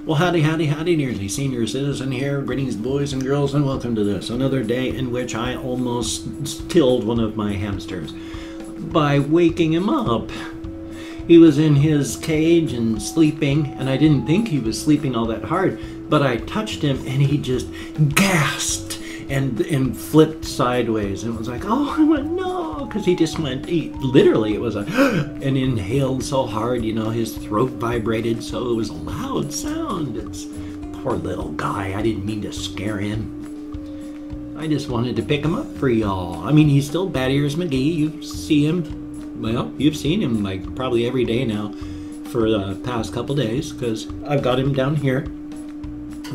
Well, howdy, howdy, howdy, nearly senior citizen here. Greetings, boys and girls, and welcome to this, another day in which I almost killed one of my hamsters by waking him up. He was in his cage and sleeping, and I didn't think he was sleeping all that hard, but I touched him and he just gasped and flipped sideways, and it was like, oh, I went, no, because he just went, literally, it was and inhaled so hard, you know, his throat vibrated, so it was a loud sound. It's poor little guy. I didn't mean to scare him. I just wanted to pick him up for y'all. I mean, he's still Bad Ears McGee. You see him, well, you've seen him like probably every day now for the past couple days, because I've got him down here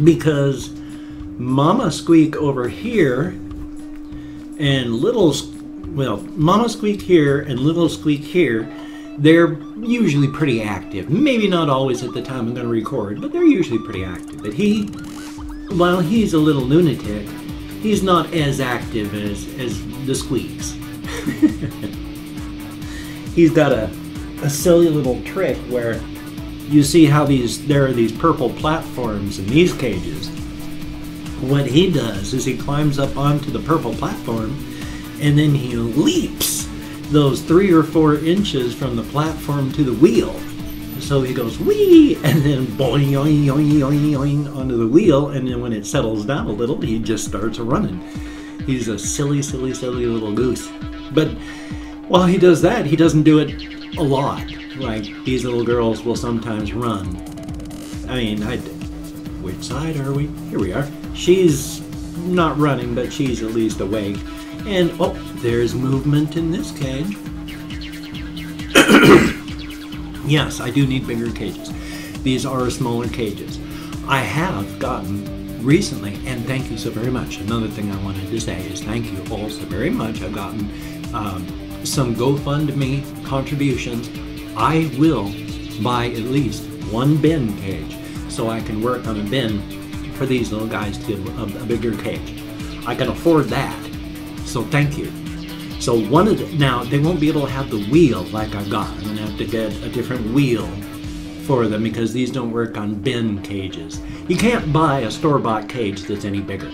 because Mama Squeak over here and Mama Squeak here and Little Squeak here, they're usually pretty active. Maybe not always at the time I'm going to record, but they're usually pretty active. But while he's a little lunatic, he's not as active as the Squeaks. He's got a silly little trick where you see how there are these purple platforms in these cages. What he does is he climbs up onto the purple platform and then he leaps those 3 or 4 inches from the platform to the wheel. So he goes wee and then boing, oing, oing, oing, oing onto the wheel, and then when it settles down a little, he just starts running. He's a silly, silly, silly little goose. But while he does that, he doesn't do it a lot. Like these little girls will sometimes run. I mean, which side are we? Here we are. She's not running, but she's at least awake. And, oh, there's movement in this cage. Yes, I do need bigger cages. These are smaller cages. I have gotten recently, and thank you so very much. Another thing I wanted to say is thank you all so very much. I've gotten some GoFundMe contributions. I will buy at least 1 bin cage so I can work on a bin for these little guys to a bigger cage. I can afford that, so thank you. So now they won't be able to have the wheel like I've got. I'm gonna have to get a different wheel for them because these don't work on bin cages. You can't buy a store-bought cage that's any bigger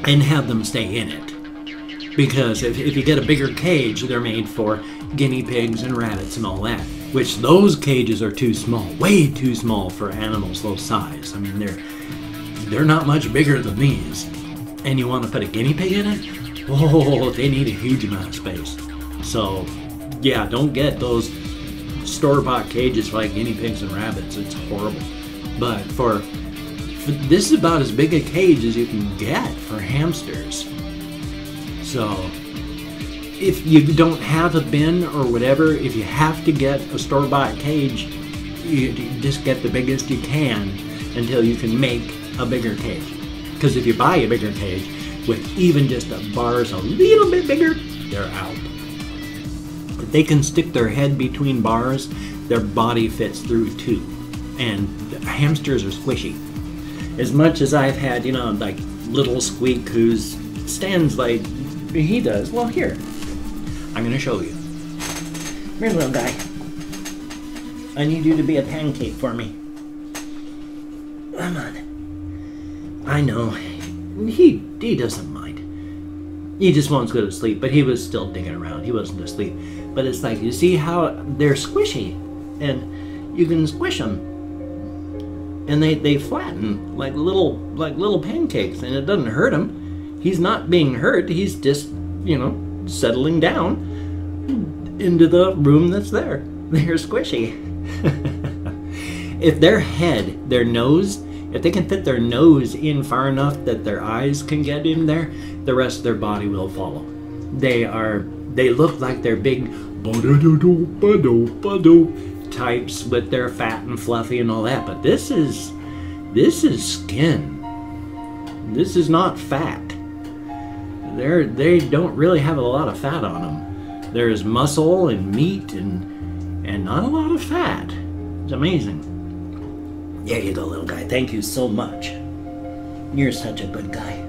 and have them stay in it. Because if you get a bigger cage, they're made for guinea pigs and rabbits and all that, which those cages are too small, way too small for animals those size. I mean, they're not much bigger than these. And you want to put a guinea pig in it? Oh, they need a huge amount of space. So, yeah, don't get those store-bought cages for like guinea pigs and rabbits. It's horrible. But this is about as big a cage as you can get for hamsters. So, if you don't have a bin or whatever, if you have to get a store-bought cage, you just get the biggest you can until you can make a bigger cage. Because if you buy a bigger cage with even just the bars a little bit bigger, they're out. If they can stick their head between bars, their body fits through too. And hamsters are squishy. As much as I've had, you know, like Little Squeak who stands like he does. Well, here, I'm going to show you. Here, little guy. I need you to be a pancake for me. Come on. I know. He doesn't mind. He just wants to go to sleep, but he was still digging around. He wasn't asleep. But it's like, you see how they're squishy, and you can squish them. And they flatten like little pancakes, and it doesn't hurt him. He's not being hurt. He's just, you know, settling down into the room that's there. They're squishy. If their head, their nose, if they can fit their nose in far enough that their eyes can get in there, the rest of their body will follow. They look like they're big types with their fat and fluffy and all that, but this is skin. This is not fat. They don't really have a lot of fat on them. There's muscle and meat and not a lot of fat. It's amazing. There you go, little guy. Thank you so much. You're such a good guy.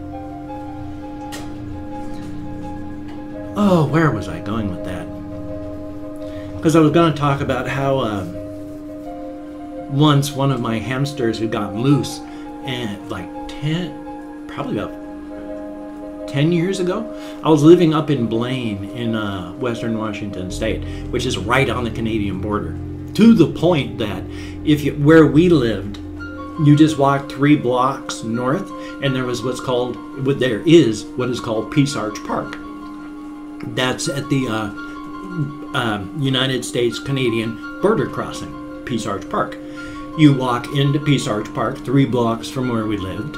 Oh, where was I going with that? Because I was going to talk about how once one of my hamsters had gotten loose, and like probably about 10 years ago, I was living up in Blaine in western Washington state, which is right on the Canadian border, to the point that where we lived, you just walked 3 blocks north and there is what is called Peace Arch Park. That's at the United States-Canadian border crossing, Peace Arch Park. You walk into Peace Arch Park 3 blocks from where we lived,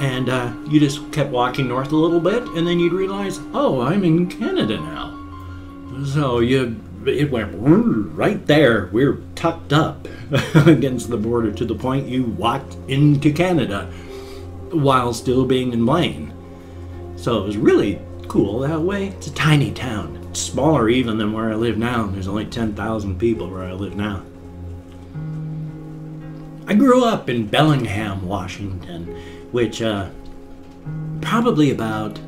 and you just kept walking north a little bit, and then you'd realize, oh, I'm in Canada now. So it went right there. We're tucked up against the border to the point you walked into Canada while still being in Blaine. So it was really cool that way. It's a tiny town. It's smaller even than where I live now. There's only 10,000 people where I live now. I grew up in Bellingham, Washington, which probably about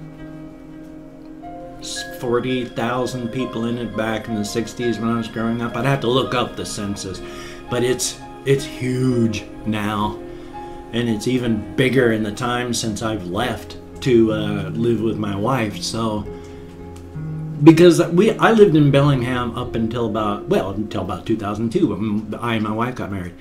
40,000 people in it back in the 60s when I was growing up. I'd have to look up the census, but it's huge now, and it's even bigger in the time since I've left to live with my wife. So because I lived in Bellingham up until about 2002 when I and my wife got married,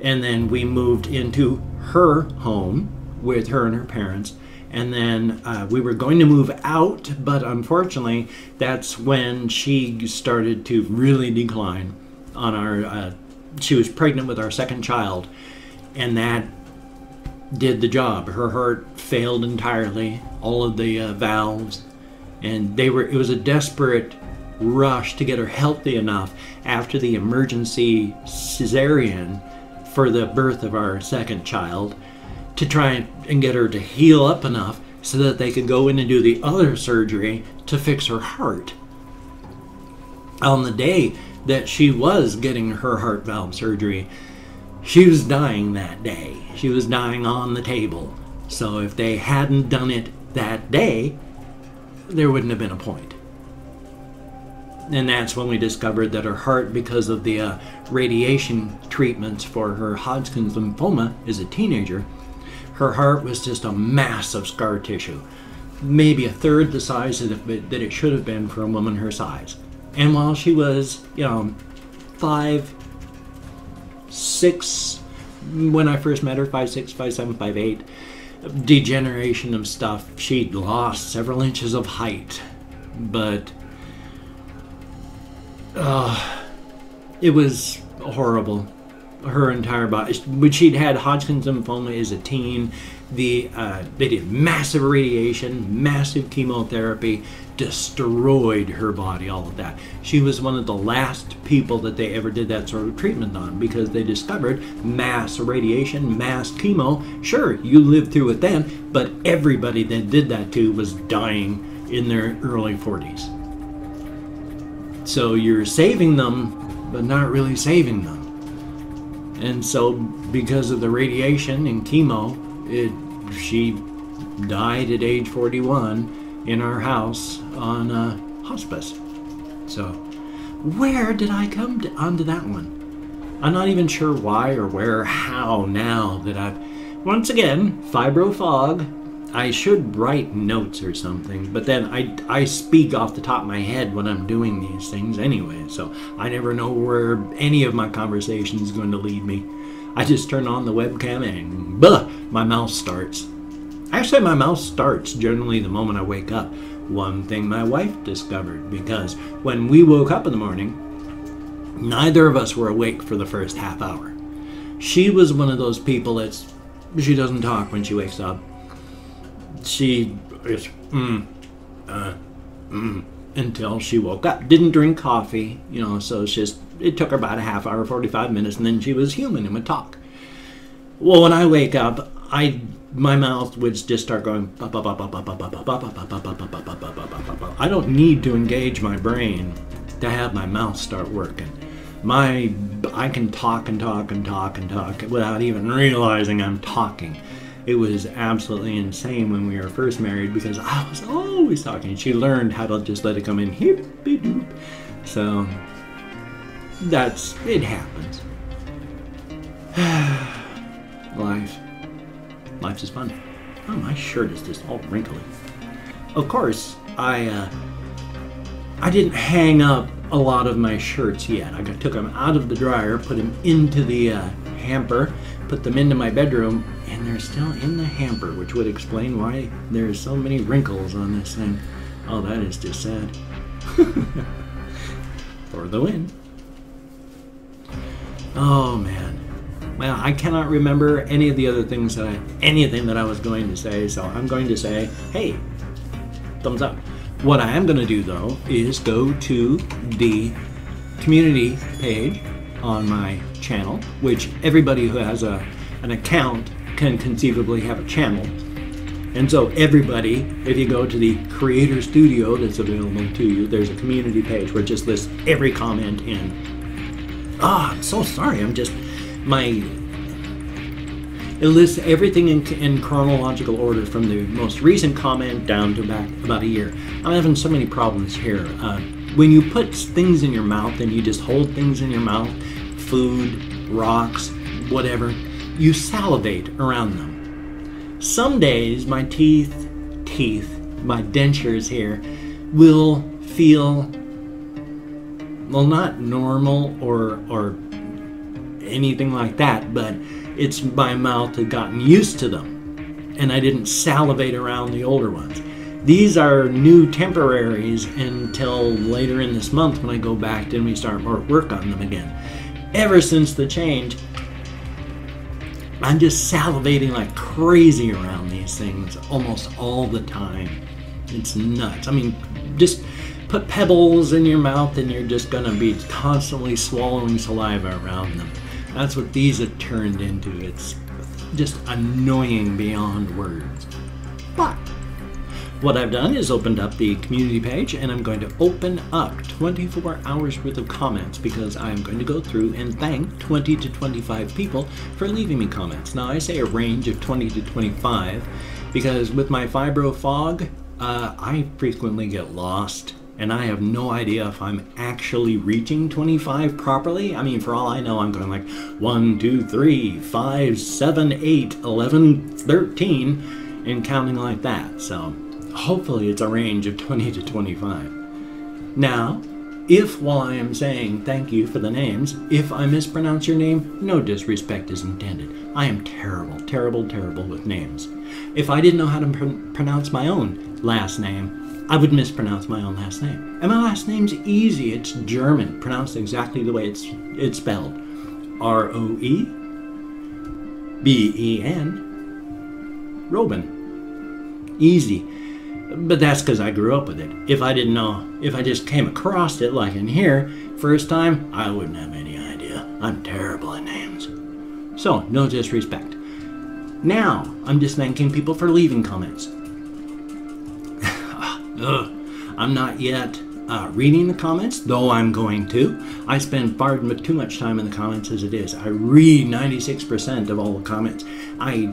and then we moved into her home with her and her parents. And then we were going to move out, but unfortunately, that's when she started to really decline on our, she was pregnant with our second child, and that did the job. Her heart failed entirely, all of the valves, and it was a desperate rush to get her healthy enough after the emergency cesarean for the birth of our second child, to try and get her to heal up enough so that they could go in and do the other surgery to fix her heart. On the day that she was getting her heart valve surgery, she was dying that day. She was dying on the table. So if they hadn't done it that day, there wouldn't have been a point. And that's when we discovered that her heart, because of the radiation treatments for her Hodgkin's lymphoma as a teenager, her heart was just a mass of scar tissue, maybe 1/3 the size that it should have been for a woman her size. And while she was, 5, 6, when I first met her, 5'6", 5'7", 5'8", degeneration of stuff, she'd lost several inches of height, but it was horrible. Her entire body. When she'd had Hodgkin's lymphoma as a teen, they did massive radiation, massive chemotherapy, destroyed her body, all of that. She was one of the last people that they ever did that sort of treatment on, because they discovered mass radiation, mass chemo. Sure, you lived through it then, but everybody that did that to was dying in their early 40s. So you're saving them, but not really saving them. And so, because of the radiation and chemo, she died at age 41 in our house on hospice. So, where did I come onto that one? I'm not even sure why or where or how now that I've... Once again, fibro fog. I should write notes or something, but then I speak off the top of my head when I'm doing these things anyway, so I never know where any of my conversation is going to lead me. I just turn on the webcam and my mouth starts. Actually, my mouth starts generally the moment I wake up. One thing my wife discovered, because when we woke up in the morning, neither of us were awake for the first half hour. She was one of those people she doesn't talk when she wakes up. She is until she woke up. Didn't drink coffee, so it took her about a half hour, 45 minutes, and then she was human and would talk. Well, when I wake up, my mouth would just start going. I don't need to engage my brain to have my mouth start working. I can talk and talk and talk and talk without even realizing I'm talking. It was absolutely insane when we were first married, because I was always talking. She learned how to just let it come in, hippy-doop. So it happens. Life is fun. Oh, my shirt is just all wrinkly. Of course, I didn't hang up a lot of my shirts yet. I took them out of the dryer, put them into the hamper, put them into my bedroom, and they're still in the hamper, which would explain why there's so many wrinkles on this thing. Oh, that is just sad. For the win. Oh, man. Well, I cannot remember any of the other things anything that I was going to say, so I'm going to say, hey, thumbs up. What I am going to do, though, is go to the community page on my channel, which everybody who has an account can conceivably have a channel. And so everybody, if you go to the Creator Studio that's available to you, there's a community page where it just lists every comment in. I'm so sorry. It lists everything in chronological order from the most recent comment down to back about a year. I'm having so many problems here. When you put things in your mouth and you just hold things in your mouth, food, rocks, whatever, you salivate around them. Some days my teeth, my dentures here will feel, well, not normal or anything like that, but it's my mouth had gotten used to them, and I didn't salivate around the older ones. These are new temporaries until later in this month when I go back and we start more work on them again. Ever since the change, I'm just salivating like crazy around these things almost all the time. It's nuts. I mean, just put pebbles in your mouth and you're just gonna be constantly swallowing saliva around them. That's what these have turned into. It's just annoying beyond words. But what I've done is opened up the community page, and I'm going to open up 24 hours worth of comments because I'm going to go through and thank 20 to 25 people for leaving me comments. Now I say a range of 20 to 25 because with my fibro fog, I frequently get lost. And I have no idea if I'm actually reaching 25 properly. I mean, for all I know, I'm going like 1, 2, 3, 5, 7, 8, 11, 13, and counting like that. So hopefully it's a range of 20 to 25. Now, if while I am saying thank you for the names, if I mispronounce your name, no disrespect is intended. I am terrible, terrible, terrible with names. If I didn't know how to pronounce my own last name, I would mispronounce my own last name. And my last name's easy. It's German, pronounced exactly the way it's spelled. R-O-E-B-E-N, Robin. Easy. But that's because I grew up with it. If I didn't know, if I just came across it like in here, first time, I wouldn't have any idea. I'm terrible at names. So, no disrespect. Now, I'm just thanking people for leaving comments. I'm not yet reading the comments, though I'm going to. I spend far too much time in the comments as it is. I read 96% of all the comments. I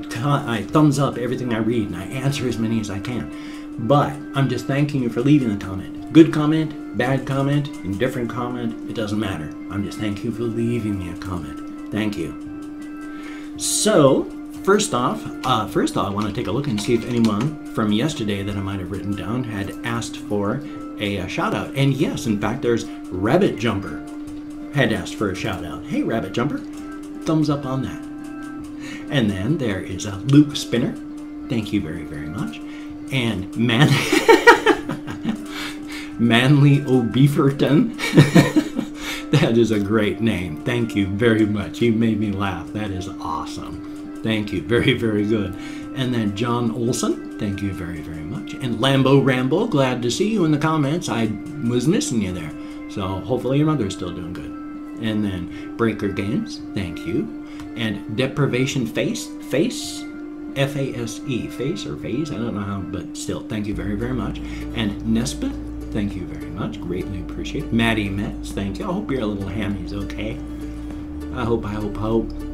thumbs up everything I read, and I answer as many as I can. But I'm just thanking you for leaving the comment. Good comment, bad comment, indifferent comment, it doesn't matter. I'm just thanking you for leaving me a comment. Thank you. So, First off, I want to take a look and see if anyone from yesterday that I might have written down had asked for a shout out. And yes, in fact, there's Rabbit Jumper had asked for a shout out. Hey, Rabbit Jumper, thumbs up on that. And then there is a Luke Spinner. Thank you very, very much. And Manly O'Beaverton. That is a great name. Thank you very much. You made me laugh. That is awesome. Thank you. Very, very good. And then John Olson, thank you very, very much. And Lambo Rambo, glad to see you in the comments. I was missing you there. So hopefully your mother's still doing good. And then Breaker Games, thank you. And Deprivation Face, F-A-S-E, Face or Phase, I don't know how, but still, thank you very, very much. And Nespa, thank you very much. Greatly appreciate. Maddie Metz, thank you. I hope your little hammy's okay. I hope.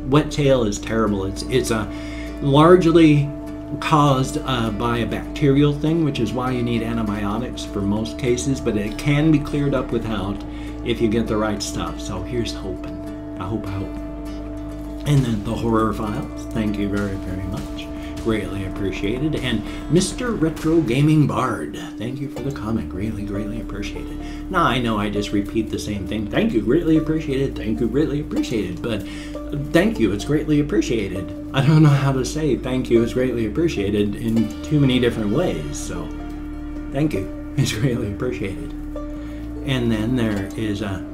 Wet tail is terrible. It's largely caused by a bacterial thing, which is why you need antibiotics for most cases, but it can be cleared up without if you get the right stuff. So here's hoping. I hope. And then the Horror Files, thank you very, very much. Greatly appreciated. And Mr. Retro Gaming Bard, thank you for the comment. Greatly, greatly appreciated. Now, I know I just repeat the same thing. Thank you, greatly appreciated. Thank you, greatly appreciated. But thank you, it's greatly appreciated. I don't know how to say thank you, it's greatly appreciated in too many different ways. So, thank you, it's greatly appreciated. And then there is a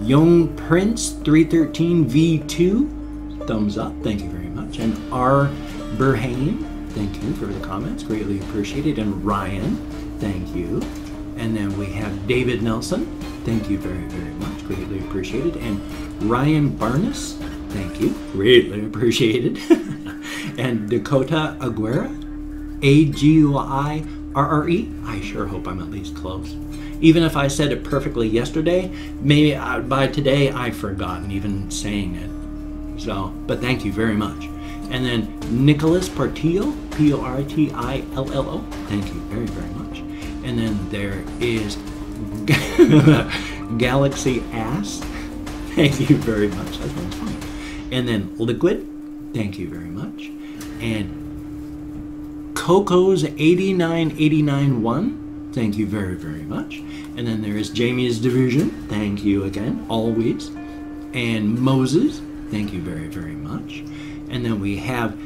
Young Prince 313 V2. Thumbs up, thank you very much. And R. Burhane, thank you for the comments, greatly appreciated. And Ryan, thank you. And then we have David Nelson, thank you very, very much, greatly appreciated. And Ryan Barnes, thank you, greatly appreciated. And Dakota Aguirre, A-G-U-I-R-R-E, I sure hope I'm at least close. Even if I said it perfectly yesterday, maybe by today I've forgotten even saying it. So, but thank you very much. And then Nicholas Portillo, P-O-R-T-I-L-L-O, thank you very, very much. And then there is Galaxy Ass, thank you very much, that one's funny. And then Liquid, thank you very much. And Coco's 89891, thank you very, very much. And then there is Jamie's Division, thank you again, always. And Moses, thank you very, very much. And then we have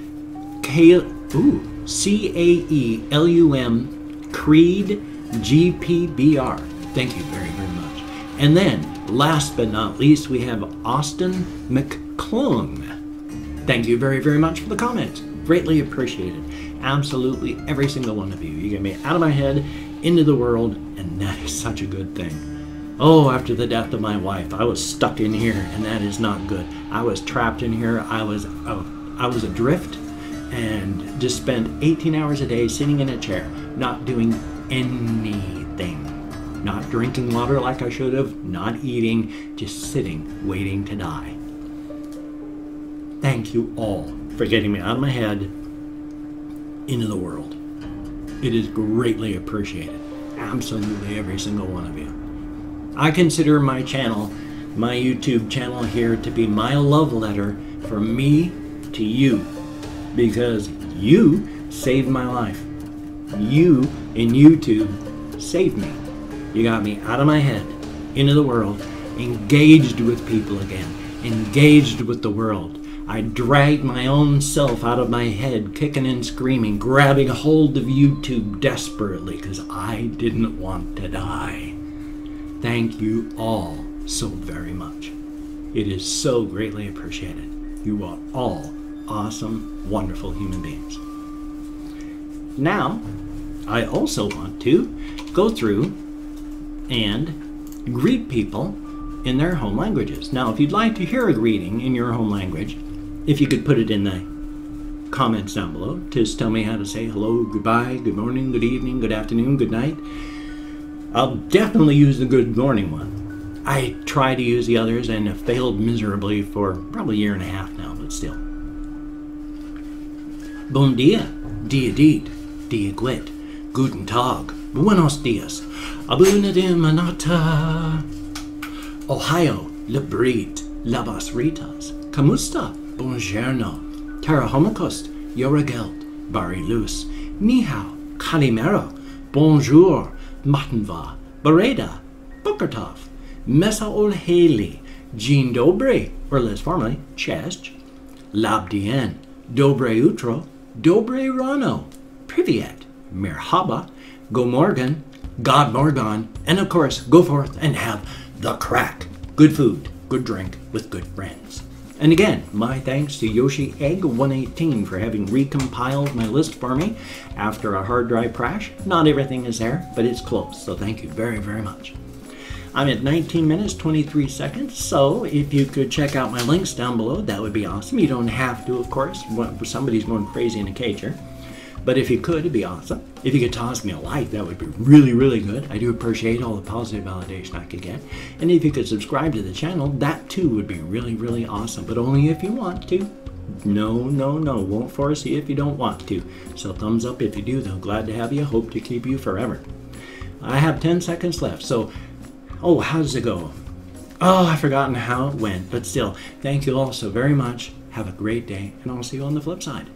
C-A-E-L-U-M Creed G-P-B-R. Thank you very, very much. And then, last but not least, we have Austin McClung. Thank you very, very much for the comments. Greatly appreciated. Absolutely every single one of you. You get me out of my head, into the world, and that is such a good thing. Oh, after the death of my wife, I was stuck in here, and that is not good. I was trapped in here. I was adrift, and just spent 18 hours a day sitting in a chair, not doing anything. Not drinking water like I should have, not eating, just sitting, waiting to die. Thank you all for getting me out of my head into the world. It is greatly appreciated. Absolutely every single one of you. I consider my channel, my YouTube channel here, to be my love letter from me to you, because you saved my life. You in YouTube saved me. You got me out of my head, into the world, engaged with people again, engaged with the world. I dragged my own self out of my head, kicking and screaming, grabbing hold of YouTube desperately because I didn't want to die. Thank you all so very much. It is so greatly appreciated. You are all awesome, wonderful human beings. Now, I also want to go through and greet people in their home languages. Now, if you'd like to hear a greeting in your home language, if you could put it in the comments down below, just tell me how to say hello, goodbye, good morning, good evening, good afternoon, good night. I'll definitely use the good morning one. I try to use the others and have failed miserably for probably a year and a half now, but still. Bon dia, dia dit, dia quit, guten tag, buenos dias, abuna de manata, Ohio, labrit, labas ritas, kamusta, bonjourno, terahomikost, yoragelt, bari luz, ni hao, kalimero, bonjour, matenva, bereda, bukertov, mesa olheli, jean dobre, or less formally, chest, labdien, dobre utro, dobre rano, privyet, merhaba, go morgan, god morgan, and of course, go forth and have the crack. Good food, good drink, with good friends. And again, my thanks to Yoshi Egg 118 for having recompiled my list for me after a hard drive crash. Not everything is there, but it's close, so thank you very, very much. I'm at 19 minutes, 23 seconds, so if you could check out my links down below, that would be awesome. You don't have to, of course, somebody's going crazy in a cage here. But if you could, it'd be awesome. If you could toss me a like, that would be really, really good. I do appreciate all the positive validation I could get. And if you could subscribe to the channel, that too would be really, really awesome. But only if you want to. No, no, no. Won't force you if you don't want to. So thumbs up if you do, though. Glad to have you. Hope to keep you forever. I have 10 seconds left. So, how does it go? Oh, I've forgotten how it went. But still, thank you all so very much. Have a great day, and I'll see you on the flip side.